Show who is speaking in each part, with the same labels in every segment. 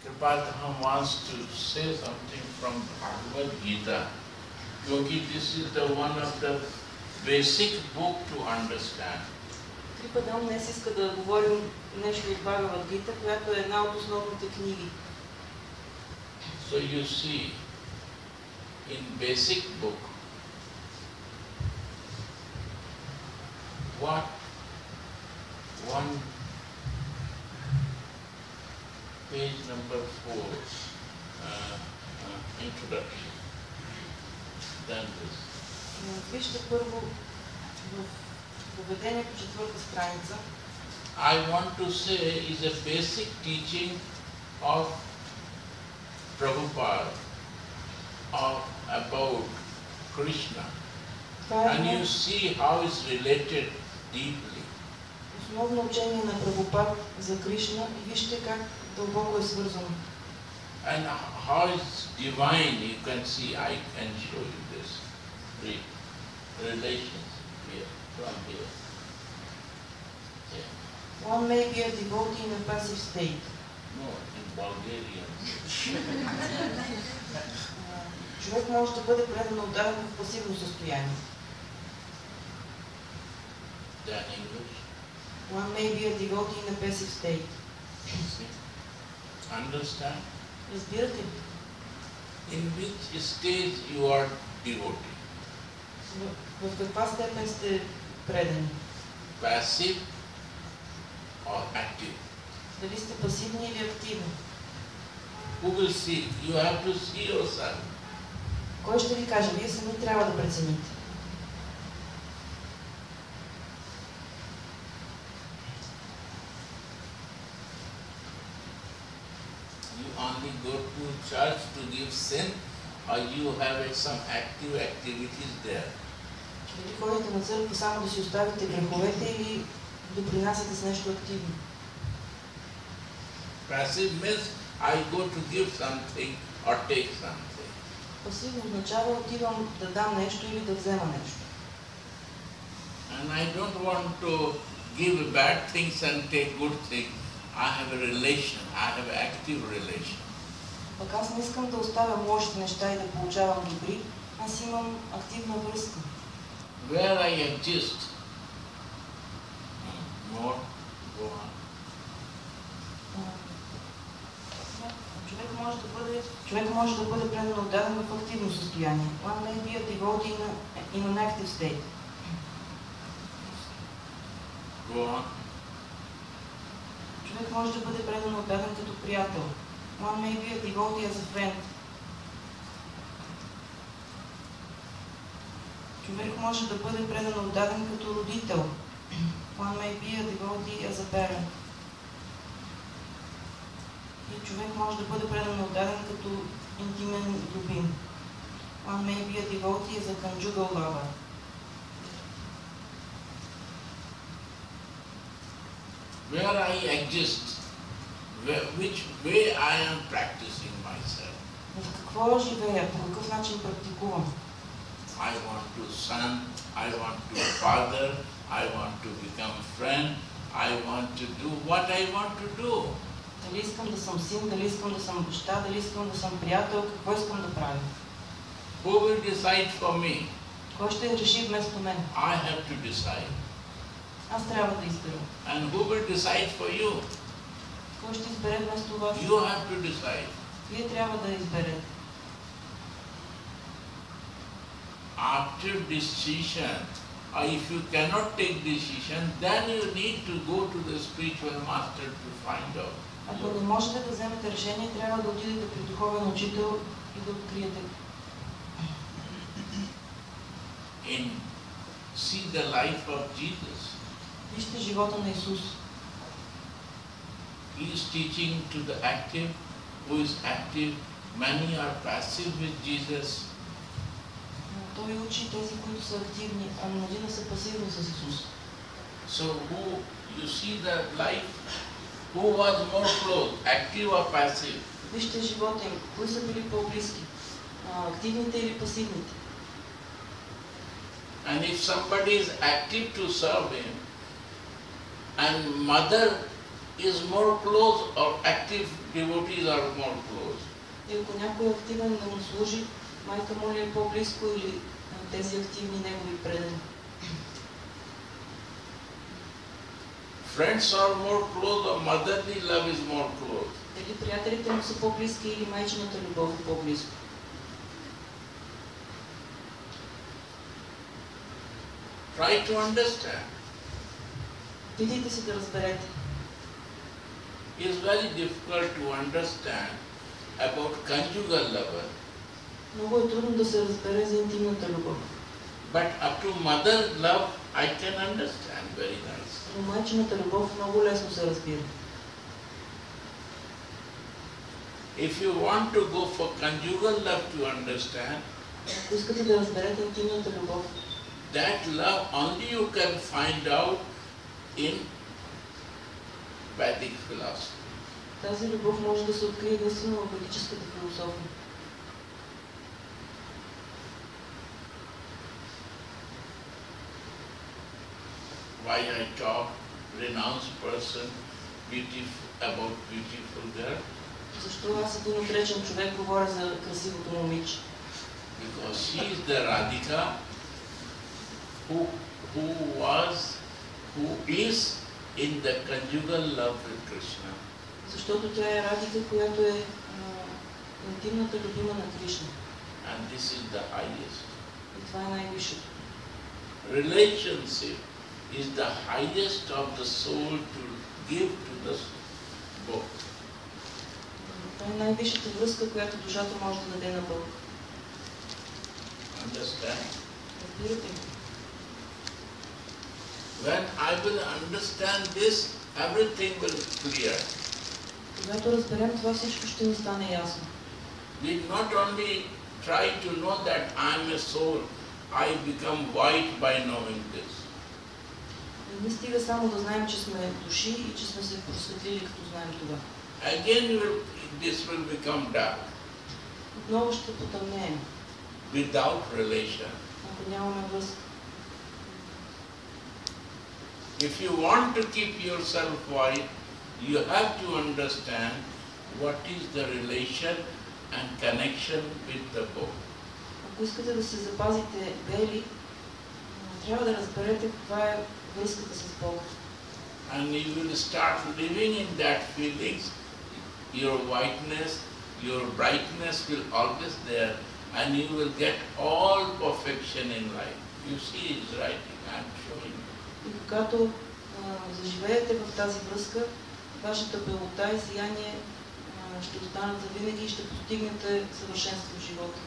Speaker 1: Kripadham wants to say something from Bhagavad Gita, because this is the one of the basic book to understand.
Speaker 2: Крипадам днес иска да говорим нещо от Бхагавад Гита, която е една от основните книги.
Speaker 1: So you see, in basic book, what one page number 4, introduction, then this.
Speaker 2: Вижте първо в поведението, четвърта страница.
Speaker 1: I want to say is a basic teaching of Prabhupada about Krishna. And you see how it's related deeply.
Speaker 2: Основно учение на Прабхупад за Кришна и вижте как дълбоко е свързано.
Speaker 1: And how it's divine, you can see, I can show you this relations here, from here. Yeah.
Speaker 2: One may be a devotee in a passive state.
Speaker 1: No, in Bulgarian.
Speaker 2: Човек може да бъде предано отдаден в пасивно състояние.
Speaker 1: Then English.
Speaker 2: One may be a devotee in a passive state.
Speaker 1: Understand?
Speaker 2: Разбирате ли?
Speaker 1: In which stage you are devotee?
Speaker 2: В каква степен сте предани?
Speaker 1: Passive or active?
Speaker 2: Дали сте пасивни или активни?
Speaker 1: Who will see? You have to see yourself.
Speaker 2: Кой ще ви каже? Вие сами трябва да прецените.
Speaker 1: You only go to church to give sin, or you have some active activities there?
Speaker 2: Дали ходите на църква само да си оставите греховете или допринасяте с нещо активно?
Speaker 1: Passive means I go to give something or take something.
Speaker 2: Пасивно означава отивам да дам нещо или да взема нещо.
Speaker 1: And I don't want to give bad things and take good things. I have a relation. I have an active relation.
Speaker 2: Пък аз не искам да оставям лошите неща и да получавам добри. Аз имам активна връзка.
Speaker 1: Where I exist. More. Go on.
Speaker 2: Човек може да бъде предано отдаден в активно състояние. One may be a devotee in an active state.
Speaker 1: Go on.
Speaker 2: Човек може да бъде предано отдаден като приятел. One may be a devotee as a friend. Човек може да бъде предано отдаден като родител. One may be a devotee as a parent. И човек може да бъде предано отдаден като интимен любим. One may be a devotee as a conjugal lover.
Speaker 1: Where I exist, which way I am practicing myself.
Speaker 2: В какво живея? По какъв начин практикувам?
Speaker 1: I want to son, I want to father, I want to become friend, I want to do what I want to do.
Speaker 2: Дали искам да съм син, дали искам да съм баща, дали искам да съм приятел, какво искам да правя?
Speaker 1: Who will decide for me?
Speaker 2: Кой ще реши вместо мен?
Speaker 1: I have to decide.
Speaker 2: Аз трябва да избера.
Speaker 1: And who will decide for you?
Speaker 2: Кой ще избере вместо вас?
Speaker 1: You have to decide.
Speaker 2: Вие трябва да изберете.
Speaker 1: After decision, or if you cannot take decision, then you need to go to the spiritual master to find out.
Speaker 2: Ако не можете да вземете решение, трябва да отидете при духовен учител и да откриете.
Speaker 1: See the life of Jesus.
Speaker 2: Вижте живота на Исус.
Speaker 1: He is teaching to the active, who is active. Many are passive with Jesus.
Speaker 2: Той учи тези, които са активни, а мнозина са пасивни с Исус.
Speaker 1: So you see the life, who was more close, active or passive?
Speaker 2: Вижте живота им. Кои са били по-близки? Активните или пасивните?
Speaker 1: And if somebody is active to serve him, and mother is more close or active devotees are more close?
Speaker 2: И ако някой е активен да му служи, майка му ли е по-близко или тези активни негови предани?
Speaker 1: Friends are more close or motherly love is more close?
Speaker 2: Дали приятелите му са по-близки или майчината любов е по-близко?
Speaker 1: Try to understand.
Speaker 2: Опитайте се да разберете.
Speaker 1: It is very difficult to understand about conjugal love.
Speaker 2: Много е трудно да се разбере за интимната любов.
Speaker 1: But up to mother love, I can understand very nice.
Speaker 2: Но майчината любов много лесно се разбира.
Speaker 1: If you want to go for conjugal love to understand,
Speaker 2: Ако искате да разберете интимната любов,
Speaker 1: that love only you can find out in Vedic philosophy.
Speaker 2: тази любов може да се открие единствено в ведическата философия.
Speaker 1: Why I talk renounced person about beautiful girl?
Speaker 2: Защо аз един отречен човек говоря за красивото момиче?
Speaker 1: Because she is the Radhika who is in the conjugal love with Krishna.
Speaker 2: Защото тя е Радика, която е интимната любима на Кришна.
Speaker 1: And this is the highest.
Speaker 2: И това е най-висшето.
Speaker 1: Relationship is the highest of the soul to give to the Bog.
Speaker 2: Това е най-висшата връзка, която душата може да даде на Бог.
Speaker 1: Understand?
Speaker 2: Разбирате ли?
Speaker 1: When I will understand this, everything will clear.
Speaker 2: Когато разберем това, всичко ще ни стане ясно.
Speaker 1: We not only try to know that I am a soul, I become white by knowing this.
Speaker 2: Не стига само да знаем, че сме души и че сме се просветлили, като знаем това.
Speaker 1: Again this will become dark.
Speaker 2: Отново ще потъмнеем.
Speaker 1: Without relation.
Speaker 2: Ако нямаме връзка.
Speaker 1: If you want to keep yourself white, you have to understand what is the relation and connection with the Bog.
Speaker 2: Ако искате да се запазите бели, трябва да разберете каква е връзката с Бога.
Speaker 1: And you will start living in that feelings. Your whiteness, your brightness will always there, and you will get all perfection in life. You see his writing, I am showing you.
Speaker 2: И когато заживеете в тази връзка, вашата белота и сияние ще останат завинаги и ще постигнете съвършенство в живота.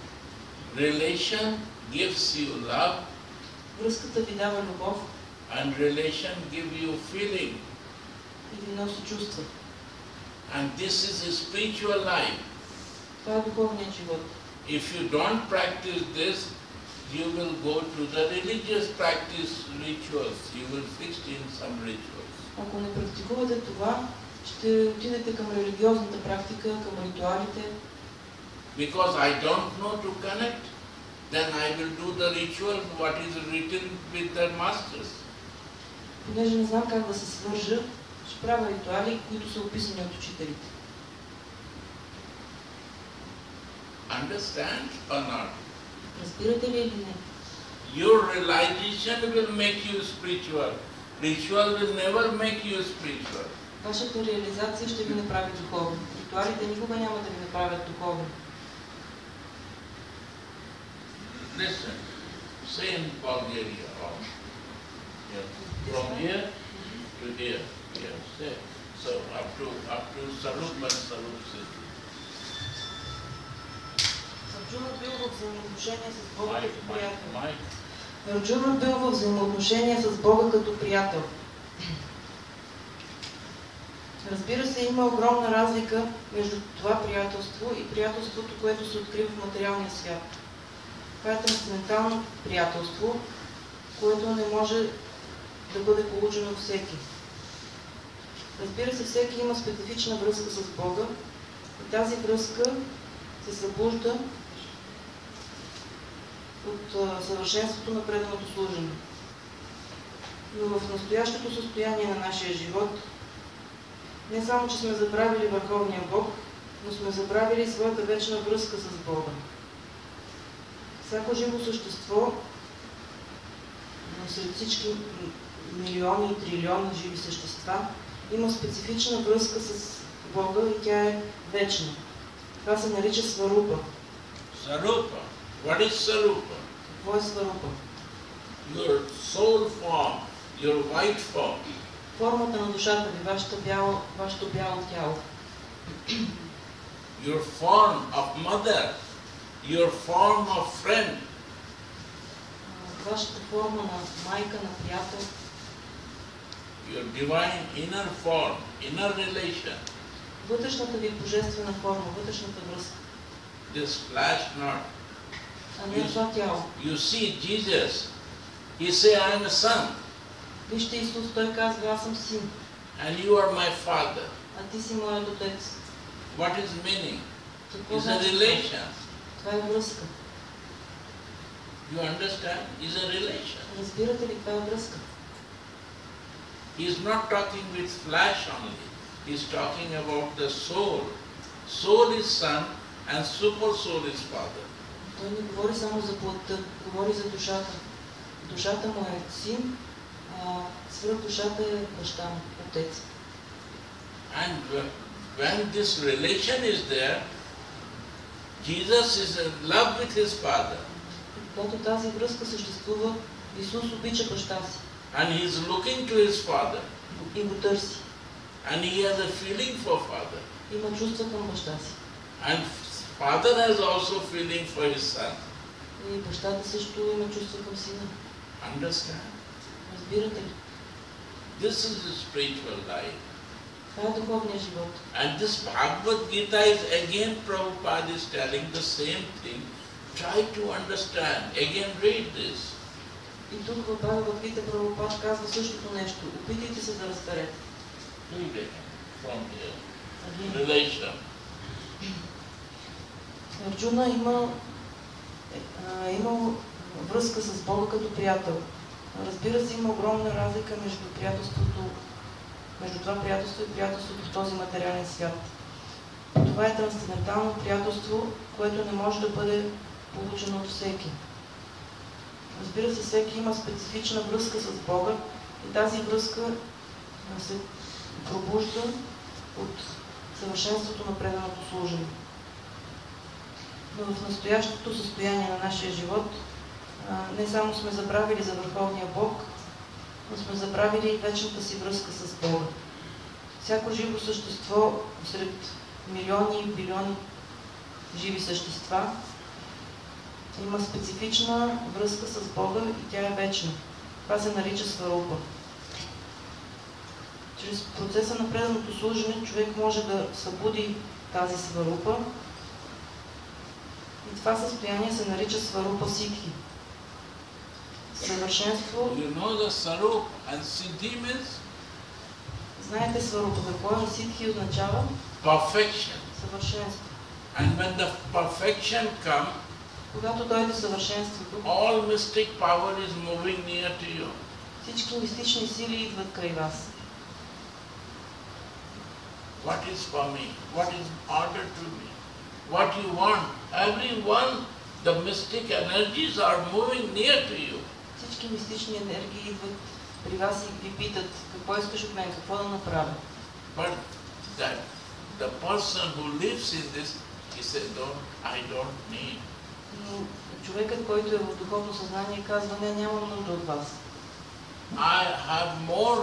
Speaker 1: Relation gives you love.
Speaker 2: Връзката ви дава любов.
Speaker 1: And relation gives you feeling.
Speaker 2: И ви носи чувства.
Speaker 1: And this is a spiritual life.
Speaker 2: Това е духовният живот.
Speaker 1: If you don't practice this, you will go to the religious practice rituals. You will fix in some rituals.
Speaker 2: Ако не практикувате това, ще отидете към религиозната практика, към ритуалите.
Speaker 1: Because I don't know to connect, then I will do the ritual what is written with the masters.
Speaker 2: Понеже не знам как да се свържа, ще правя ритуали, които са описани от учителите.
Speaker 1: Understand or not?
Speaker 2: Разбирате ли или не?
Speaker 1: Your realization will make you spiritual. Ritual will never make you spiritual.
Speaker 2: Вашата реализация ще ви направи духовен. Ритуалите никога няма да ви направят духовен.
Speaker 1: Listen, say in Bulgaria, from here to here, say. So up to Sarup and Sarup City.
Speaker 2: Арджуна бил в взаимоотношение с Бога като приятел.
Speaker 1: Mike.
Speaker 2: Арджуна бил в взаимоотношение с Бога като приятел. Разбира се, има огромна разлика между това приятелство и приятелството, което се открива в материалния свят. Това е трансцендентално приятелство, което не може да бъде получено от всеки. Разбира се, всеки има специфична връзка с Бога и тази връзка се събужда от съвършенството на преданото служене. Но в настоящото състояние на нашия живот Не само, че сме забравили Върховния Бог, но сме забравили своята вечна връзка с Бога. Всяко живо същество, но сред всички милиони и трилиони живи същества, има специфична връзка с Бога и тя е вечна. Това се нарича сварупа.
Speaker 1: Sarupa. What is Sarupa?
Speaker 2: Какво е сварупа?
Speaker 1: Your soul form, your white form.
Speaker 2: Формата на душата ви, вашето бяло тяло.
Speaker 1: Your form of mother, your form of friend.
Speaker 2: Вашата форма на майка, на приятел.
Speaker 1: Your divine inner form, inner relation.
Speaker 2: Вътрешната ви божествена форма, вътрешната връзка.
Speaker 1: This flesh not.
Speaker 2: А не това тяло.
Speaker 1: You see Jesus, he say, I am a son.
Speaker 2: Вижте Исус, той казва, аз съм син.
Speaker 1: And you are my father.
Speaker 2: А ти си моят отец.
Speaker 1: What is meaning?
Speaker 2: Какво
Speaker 1: It's a
Speaker 2: значи?
Speaker 1: relation.
Speaker 2: Това е връзка.
Speaker 1: You understand? It's a relation.
Speaker 2: Разбирате ли, това е връзка?
Speaker 1: He is not talking with flesh only. He is talking about the soul. Soul is son and super soul is father.
Speaker 2: Той не говори само за плътта, говори за душата. Душата му е син, а свръхдушата е баща му, отец.
Speaker 1: And when this relation is there, Jesus is in love with his father.
Speaker 2: Когато тази връзка съществува, Исус обича баща си.
Speaker 1: And he is looking to his father.
Speaker 2: И го търси.
Speaker 1: And he has a feeling for father.
Speaker 2: Има чувства към баща си.
Speaker 1: And father has also feeling for his son.
Speaker 2: И бащата също има чувства към сина.
Speaker 1: Understand?
Speaker 2: Разбирате ли?
Speaker 1: This is the spiritual life.
Speaker 2: Това е духовният живот.
Speaker 1: And this Bhagavad Gita is again Prabhupada is telling the same thing. Try to understand. Again read this.
Speaker 2: И тук в Бхагавад Гита Прабхупад казва същото нещо. Опитайте се да разберете.
Speaker 1: Read it from here.
Speaker 2: Again.
Speaker 1: Relation.
Speaker 2: Арджуна имал връзка с Бога като приятел. Разбира се, има огромна разлика между това приятелство и приятелството в този материален свят. Това е трансцендентално приятелство, което не може да бъде получено от всеки. Разбира се, всеки има специфична връзка с Бога и тази връзка се пробужда от съвършенството на преданото служене. Но в настоящото състояние на нашия живот не само сме забравили за Върховния Бог, но сме забравили и вечната си връзка с Бога. Всяко живо същество сред милиони и билиони живи същества има специфична връзка с Бога и тя е вечна. Това се нарича сварупа. Чрез процеса на преданото служене човек може да събуди тази сварупа и това състояние се нарича сварупа ситхи. Съвършенство.
Speaker 1: You know the Sarup and Siddhi means?
Speaker 2: Знаете сварупа какво е? Ситхи означава
Speaker 1: Perfection.
Speaker 2: съвършенство.
Speaker 1: And when the perfection comes,
Speaker 2: Когато дойде съвършенството,
Speaker 1: all mystic power is moving near to you.
Speaker 2: всички мистични сили идват край вас.
Speaker 1: What is for me? What is order to me? What you want? Everyone, the mystic energies are moving near to you.
Speaker 2: Всички мистични енергии идват при вас и ви питат какво искаш от мен, какво да направя.
Speaker 1: But that the person who lives in this, he said, no, I don't need.
Speaker 2: Но човекът, който е в духовно съзнание, казва, не, нямам нужда от вас.
Speaker 1: I have more,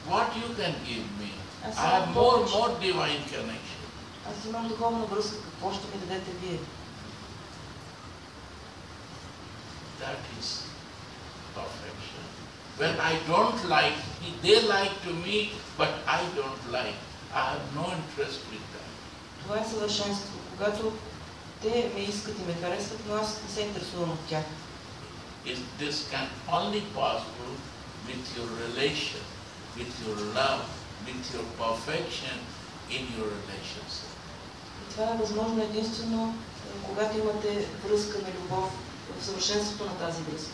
Speaker 1: what you can give me? I have more divine connection.
Speaker 2: Аз имам духовна връзка, какво ще ми дадете вие?
Speaker 1: That is perfection. When I don't like, they like to me, but I don't like. I have no interest with them.
Speaker 2: Това е съвършенство. Когато те ме искат и ме харесват, но аз не се интересувам от тях.
Speaker 1: This can only possible with your relation, with your love, with your perfection in your relationship.
Speaker 2: И това е възможно единствено, когато имате връзка на любов, в съвършенството на тази връзка.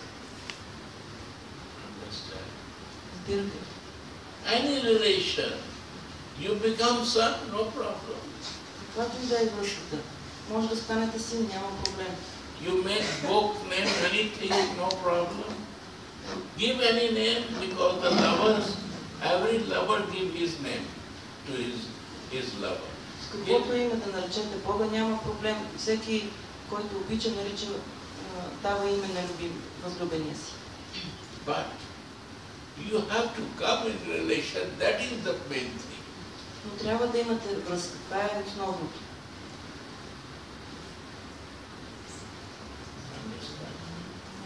Speaker 2: Разбирате ли?
Speaker 1: any relation. You become son, no problem.
Speaker 2: Каквато и да е връзката, може да станете син, няма проблем.
Speaker 1: You make book, name anything, no problem. Give any name because the lovers, every lover give his name to his lover.
Speaker 2: С каквото име да наречете Бога, няма проблем. Всеки, който обича, нарича, дава име на възлюбения си.
Speaker 1: But you have to come in relation, that is the main thing.
Speaker 2: Но трябва да имате връзка, това е основното.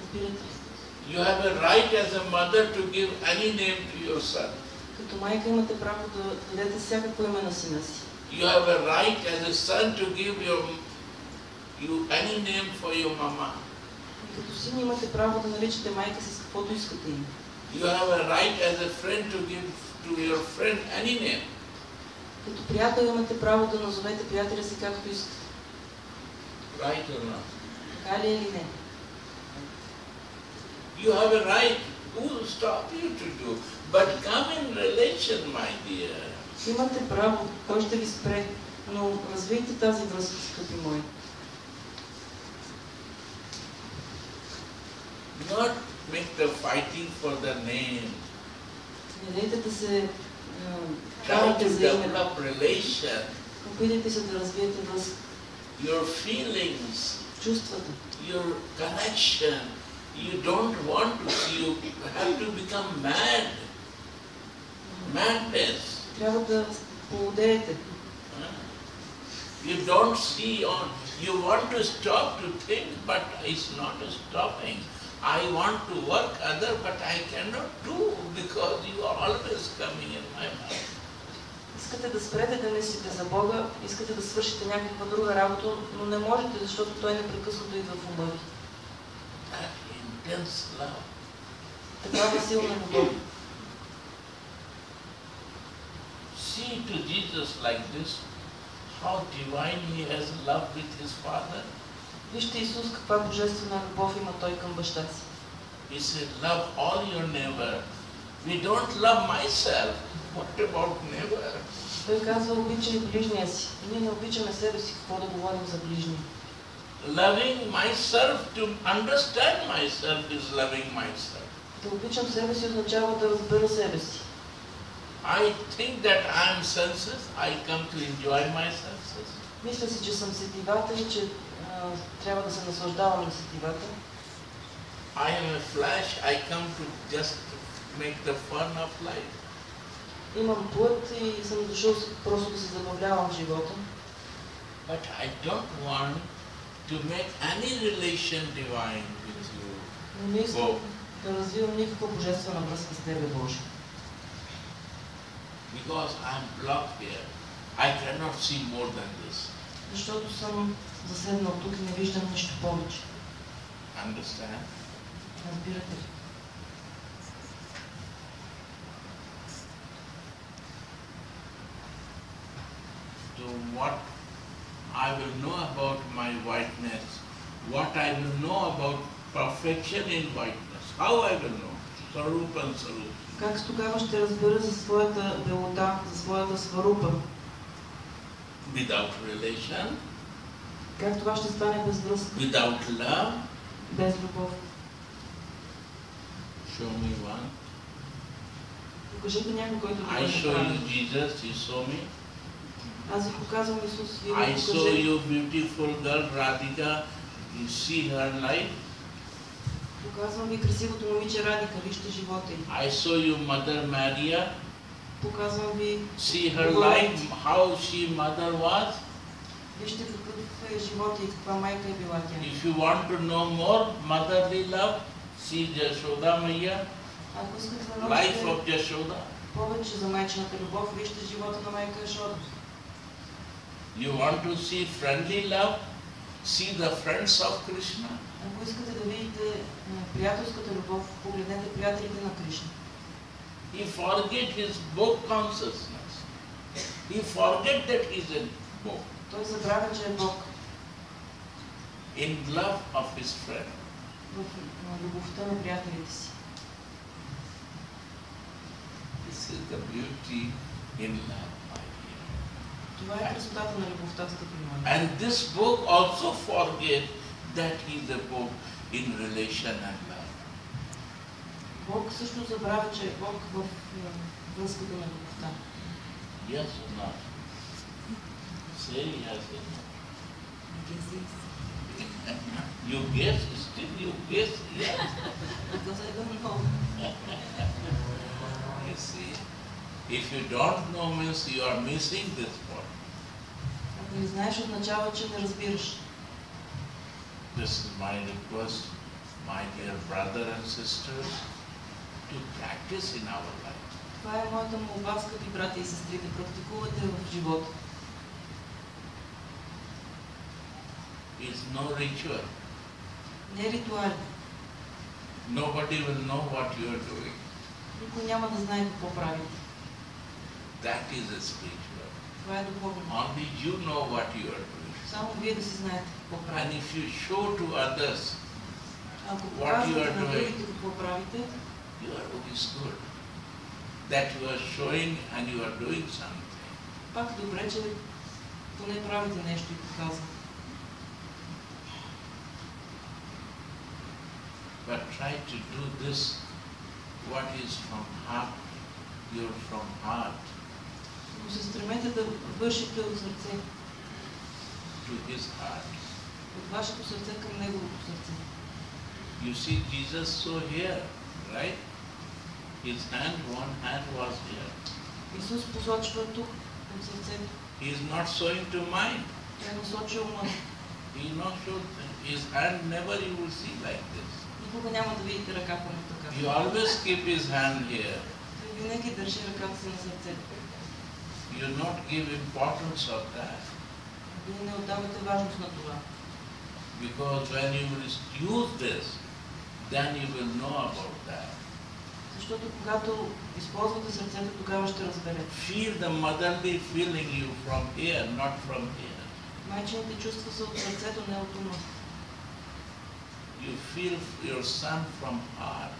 Speaker 2: Разбирате ли?
Speaker 1: You have a right as a mother to give any name to your son.
Speaker 2: Като майка имате право да дадете всякакво име на сина си.
Speaker 1: You have a right as a son to give you any name for your mama.
Speaker 2: И като син имате право да наричате майка си с каквото искате име.
Speaker 1: You have a right as a friend to give to your friend any name.
Speaker 2: Като приятел имате право да назовете приятеля си както искате.
Speaker 1: Right or not?
Speaker 2: Така ли е или не?
Speaker 1: You have a right. Who will stop you to do? But come in relation, my dear.
Speaker 2: Имате право, кой ще ви спре, но развийте тази връзка, скъпи мои.
Speaker 1: Not make the fighting for the name.
Speaker 2: Не дайте да се
Speaker 1: Try
Speaker 2: давате
Speaker 1: to
Speaker 2: за име.
Speaker 1: develop relation.
Speaker 2: Опитайте се да развиете връзка.
Speaker 1: Your feelings,
Speaker 2: Чувствата.
Speaker 1: your connection. You don't want to see, you have to become mad. Madness.
Speaker 2: Трябва да поудеете.
Speaker 1: You don't see on, you want to stop to think, but it's not stopping. I want to work other, but I cannot do because you are always coming in my mind.
Speaker 2: Искате да спрете да мислите за Бога, искате да свършите някаква друга работа, но не можете, защото Той непрекъснато идва в ума ви.
Speaker 1: That intense love.
Speaker 2: Такава силна любов.
Speaker 1: See to Jesus like this, how divine he has love with his Father.
Speaker 2: Вижте Исус каква божествена любов има Той към баща си.
Speaker 1: He said, love all your neighbor. We don't love myself. What about neighbor?
Speaker 2: Той казва, обичай ближния си. Ние не обичаме себе си, какво да говорим за ближния.
Speaker 1: Loving myself, to understand myself is loving myself.
Speaker 2: Да обичам себе си означава да разбера себе си.
Speaker 1: I think that I am senses, I come to enjoy my senses.
Speaker 2: Мисля си, че съм сетивата и че трябва да се наслаждавам на сетивата.
Speaker 1: I am a flesh, I come to just make the fun of life.
Speaker 2: Имам плът и съм дошъл просто да се забавлявам в живота.
Speaker 1: But I don't want to make any relation divine with you.
Speaker 2: Но не искам да развивам никаква божествена връзка с Тебе, Боже.
Speaker 1: Because I am blocked here. I cannot see more than this.
Speaker 2: Защото съм заседнал тук и не виждам нищо повече.
Speaker 1: Understand?
Speaker 2: Разбирате ли?
Speaker 1: So what I will know about my whiteness, what I will know about perfection in whiteness, how I will know? Sarupa and Sarupa.
Speaker 2: Как тогава ще разбера за своята белота, за своята сварупа?
Speaker 1: Without relation,
Speaker 2: Как това ще стане без връзка,
Speaker 1: without love.
Speaker 2: без любов?
Speaker 1: Show me one.
Speaker 2: Покажете някой, който да
Speaker 1: I
Speaker 2: го
Speaker 1: show
Speaker 2: направи.
Speaker 1: you Jesus, you saw me.
Speaker 2: Аз ви показвам Исус, вие
Speaker 1: I
Speaker 2: ми
Speaker 1: saw
Speaker 2: покажете.
Speaker 1: you beautiful girl Radhika, you see her life.
Speaker 2: Показвам ви красивото момиче Радика, вижте живота й.
Speaker 1: I saw you Mother Maria,
Speaker 2: Показвам ви,
Speaker 1: see her life, how she mother was.
Speaker 2: вижте какъв е живота и каква майка е била тя.
Speaker 1: If you want to know more motherly love, see Jashoda Maya,
Speaker 2: Ако искате да
Speaker 1: life
Speaker 2: научите
Speaker 1: of Jashoda.
Speaker 2: повече за майчината любов, вижте живота на майка Ешода.
Speaker 1: You want to see friendly love, see the friends of Krishna.
Speaker 2: Ако искате да видите приятелската любов, погледнете приятелите на Кришна.
Speaker 1: He forget his book consciousness. He forget that he is a book.
Speaker 2: Той забравя, че е Бог
Speaker 1: In love of his friend.
Speaker 2: в любовта на приятелите си.
Speaker 1: You This is the beauty in love, my dear.
Speaker 2: Това е красотата на любовта, скъпи мои.
Speaker 1: And this book also forget that is a book in relation and love.
Speaker 2: Бог също забравя, че е Бог в връзката на любовта.
Speaker 1: Yes or not? Say yes or no. You guess, still you guess yes.
Speaker 2: Because I don't know.
Speaker 1: You see, if you don't know means you are missing this point.
Speaker 2: Ако не знаеш, означава, че не разбираш.
Speaker 1: This is my request, my dear brother and sisters, to practice in our life.
Speaker 2: Това е моята молба, скъпи брати и сестри, да практикувате в живота.
Speaker 1: It's no ritual.
Speaker 2: Не ритуали.
Speaker 1: Nobody will know what you are doing.
Speaker 2: Никой няма да знае какво правите.
Speaker 1: That is a spiritual.
Speaker 2: Това е духовно.
Speaker 1: Only you know what you are doing.
Speaker 2: Само вие да си знаете какво
Speaker 1: And
Speaker 2: правите.
Speaker 1: if you show to others
Speaker 2: Ако
Speaker 1: what you
Speaker 2: показвате
Speaker 1: are
Speaker 2: на
Speaker 1: doing,
Speaker 2: другите какво правите,
Speaker 1: your book is good. That you are showing and you are doing something.
Speaker 2: пак добре, че поне правите нещо и показвате.
Speaker 1: But try to do this, what is from heart, you're from heart,
Speaker 2: Но се стремете да вършите от сърце,
Speaker 1: to his heart.
Speaker 2: от вашето сърце към неговото сърце.
Speaker 1: You see Jesus so here, right? His hand, one hand was here.
Speaker 2: Исус посочва тук, от сърцето.
Speaker 1: He is not showing to mine.
Speaker 2: Той е насочил ума.
Speaker 1: He is not showing, his hand never you will see like this.
Speaker 2: Никога няма да видите ръката му така.
Speaker 1: He always keep his hand here.
Speaker 2: Той винаги държи ръката си на сърцето.
Speaker 1: You not give importance of that.
Speaker 2: Вие не отдавате важност на това.
Speaker 1: Because when you will use this, then you will know about that.
Speaker 2: Защото когато използвате сърцето, тогава ще разберете.
Speaker 1: Feel the motherly feeling you from here, not from here.
Speaker 2: Майчините чувства са от сърцето, не от ума.
Speaker 1: You feel your son from heart,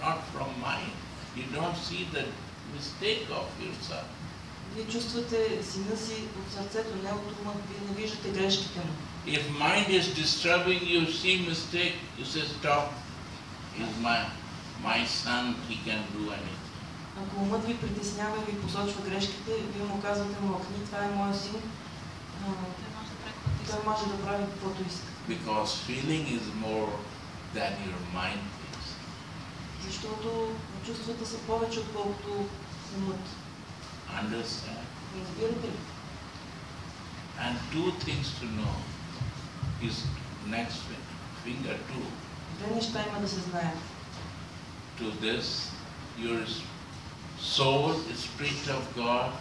Speaker 1: not from mind. You don't see the mistake of your son.
Speaker 2: Вие чувствате сина си от сърцето, не от ума. Вие не виждате грешките му.
Speaker 1: If mind is disturbing you, see mistake, you say stop. He's my son, he can do anything.
Speaker 2: Ако умът ви притеснява и ви посочва грешките, вие му казвате, мълкни, това е моя син. Той може да прави каквото иска.
Speaker 1: Because feeling is more than your mind is.
Speaker 2: Защото чувствата са повече, отколкото умът.
Speaker 1: Understand?
Speaker 2: Разбирате ли?
Speaker 1: And two things to know is next finger two.
Speaker 2: Две неща има да се знаят.
Speaker 1: To this, your soul, spirit of God,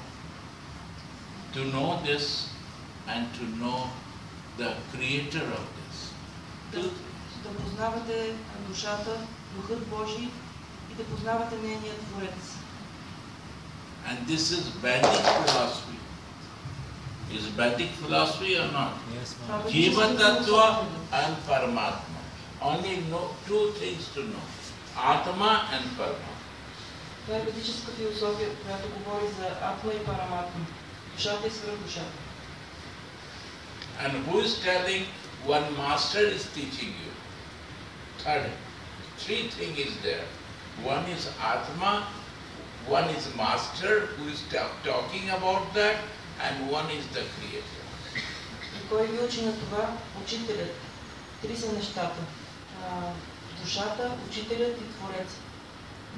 Speaker 1: to know this and to know the creator of this.
Speaker 2: Да познавате душата, Духът Божий и да познавате нейния Творец.
Speaker 1: And this is Vedic philosophy. Is Vedic philosophy or not?
Speaker 3: Yes,
Speaker 2: Това
Speaker 3: ma'am.
Speaker 2: е
Speaker 1: Jiva
Speaker 2: ведическа
Speaker 1: Tattva
Speaker 2: философия.
Speaker 1: and Paramatma. Only two things to know. Atma and Paramatma.
Speaker 2: Това е ведическа философия, която говори за Атма и Параматма. Душата и свръхдушата.
Speaker 1: And who is telling one master is teaching you? Third, three things is there. One is Atma, one is master who is talking about that, and one is the creator.
Speaker 2: И кой ви учи на това? Учителят. Три са нещата. Душата, учителят и Творец.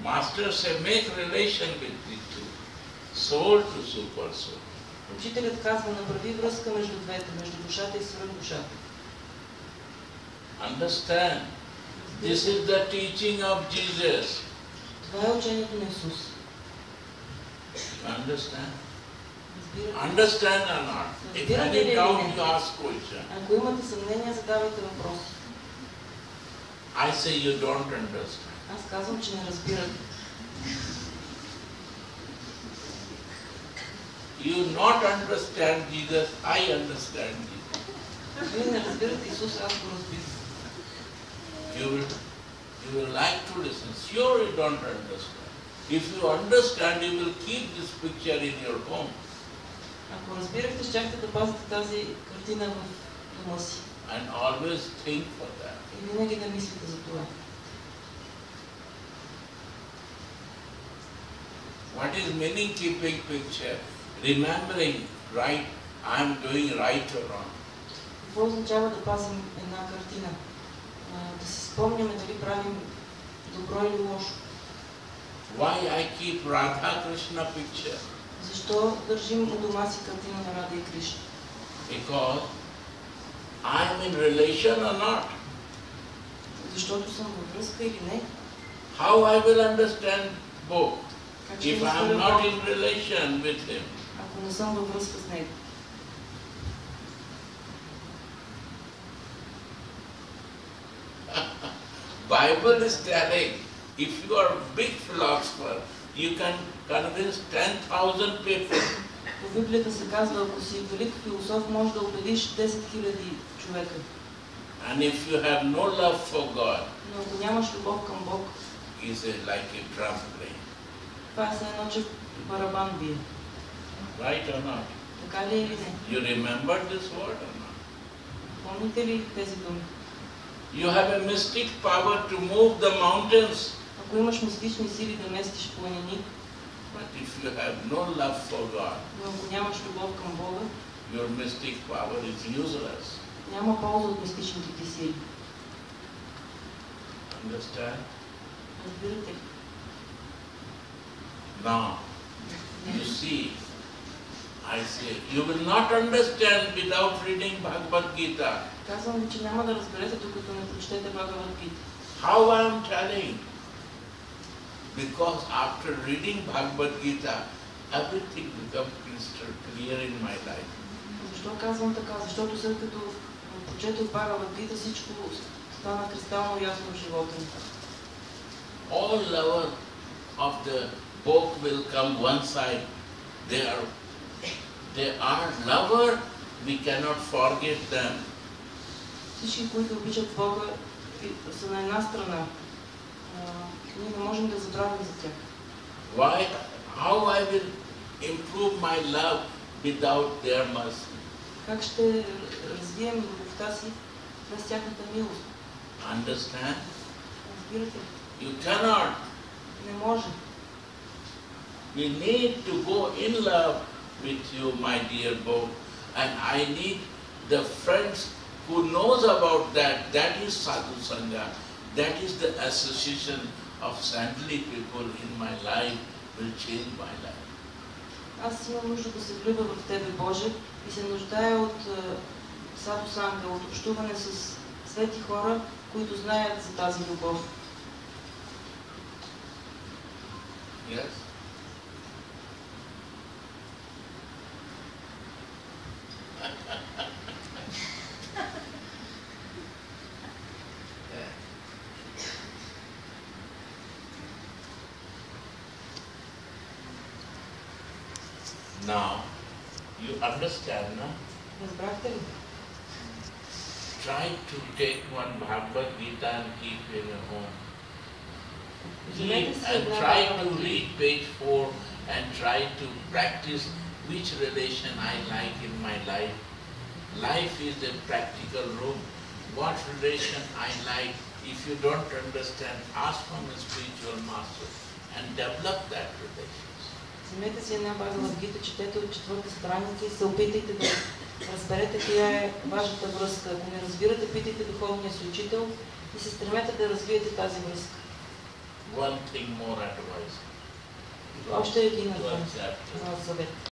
Speaker 1: Master say make relation with the two, soul to super soul.
Speaker 2: Учителят казва, направи връзка между двете, между душата и свръхдушата.
Speaker 1: Understand? This is the teaching of Jesus.
Speaker 2: Това е учението на Исус.
Speaker 1: Understand?
Speaker 2: Разбирате?
Speaker 1: Understand or not? If any doubt, you ask question.
Speaker 2: Ако имате съмнение, задавайте въпрос.
Speaker 1: I say you don't understand.
Speaker 2: Аз казвам, че не разбирате.
Speaker 1: You not understand Jesus, I understand Jesus.
Speaker 2: Вие не разбирате Исус, аз го разбирам.
Speaker 1: You will like to listen. Sure you don't understand. If you understand, you will keep this picture in your home.
Speaker 2: Ако разбирахте, щяхте да пазите тази картина в дома си.
Speaker 1: And always think for that.
Speaker 2: И винаги да мислите за това.
Speaker 1: What is meaning keeping picture? Remembering, right, I am doing right or wrong.
Speaker 2: Какво означава да пазим една картина? Да си спомняме дали правим добро или лошо.
Speaker 1: Why I keep Radha Krishna picture?
Speaker 2: Защо държим у дома си картина на Рада и Кришна?
Speaker 1: Because I am in relation or not.
Speaker 2: Защото съм във връзка или не?
Speaker 1: How I will understand both
Speaker 2: Как ще
Speaker 1: if I am
Speaker 2: разбера
Speaker 1: not
Speaker 2: Бог,
Speaker 1: in relation with him?
Speaker 2: ако не съм във връзка с него?
Speaker 1: Bible is telling, if you are a big philosopher, you can convince 10,000 people.
Speaker 2: В Библията се казва, ако си велик философ, може да убедиш 10 000 човека.
Speaker 1: And if you have no love for God,
Speaker 2: Но ако нямаш любов към Бог,
Speaker 1: is like a drum playing.
Speaker 2: това е все едно, че барабан бие.
Speaker 1: Right or not?
Speaker 2: Така ли е или не?
Speaker 1: You remember this word or not?
Speaker 2: Помните ли тези думи?
Speaker 1: You have a mystic power to move the mountains.
Speaker 2: Ако имаш мистични сили да местиш планини,
Speaker 1: But if you have no love for God,
Speaker 2: но ако нямаш любов към Бога,
Speaker 1: your mystic power is useless.
Speaker 2: няма полза от мистичните ти сили.
Speaker 1: Understand?
Speaker 2: Разбирате ли?
Speaker 1: Now, you see, I say, you will not understand without reading Bhagavad Gita.
Speaker 2: Казвам ви, че няма да разберете, докато не прочетете Бхагавад Гита.
Speaker 1: How I am telling? Because after reading Bhagavad Gita, everything becomes crystal clear in my life.
Speaker 2: Защо казвам така? Защото след като прочетох Бхагавад Гита, всичко стана кристално ясно в живота ми.
Speaker 1: All lover of the book will come one side. They are lover, we cannot forget them.
Speaker 2: Всички, които обичат Бога, са на една страна. Ние не можем да забравим за тях.
Speaker 1: Why? How I will improve my love without their mercy?
Speaker 2: Как ще развием любовта си без тяхната милост?
Speaker 1: Understand?
Speaker 2: Разбирате ли?
Speaker 1: You cannot.
Speaker 2: Не може.
Speaker 1: We need to go in love with you, my dear both. And I need the friends who knows about that. That is Sadhu Sangha. That is the association of saintly people in my life will change my life.
Speaker 2: Аз имам нужда да се влюбя в Тебе, Боже, и се нуждая от Саду Санга, от общуване с свети хора, които знаят за тази любов.
Speaker 1: Yes? Now, you understand, no?
Speaker 2: Разбрахте ли?
Speaker 1: Try to take one Bhagavad Gita and keep in your home.
Speaker 2: Вземете си
Speaker 1: And
Speaker 2: една
Speaker 1: try to
Speaker 2: Бхагавад Гита.
Speaker 1: read page 4 and try to practice which relation I like in my life. Life is a practical room. What relation I like, if you don't understand, ask from a spiritual master and develop that relation.
Speaker 2: Вземете си една Бхагавад Гита, четете от 4-та страница и се опитайте да разберете коя е вашата връзка. Ако не разбирате, питайте духовния си учител и се стремете да развиете тази връзка.
Speaker 1: One thing more advice.
Speaker 2: Още един
Speaker 1: To accept.
Speaker 2: съвет.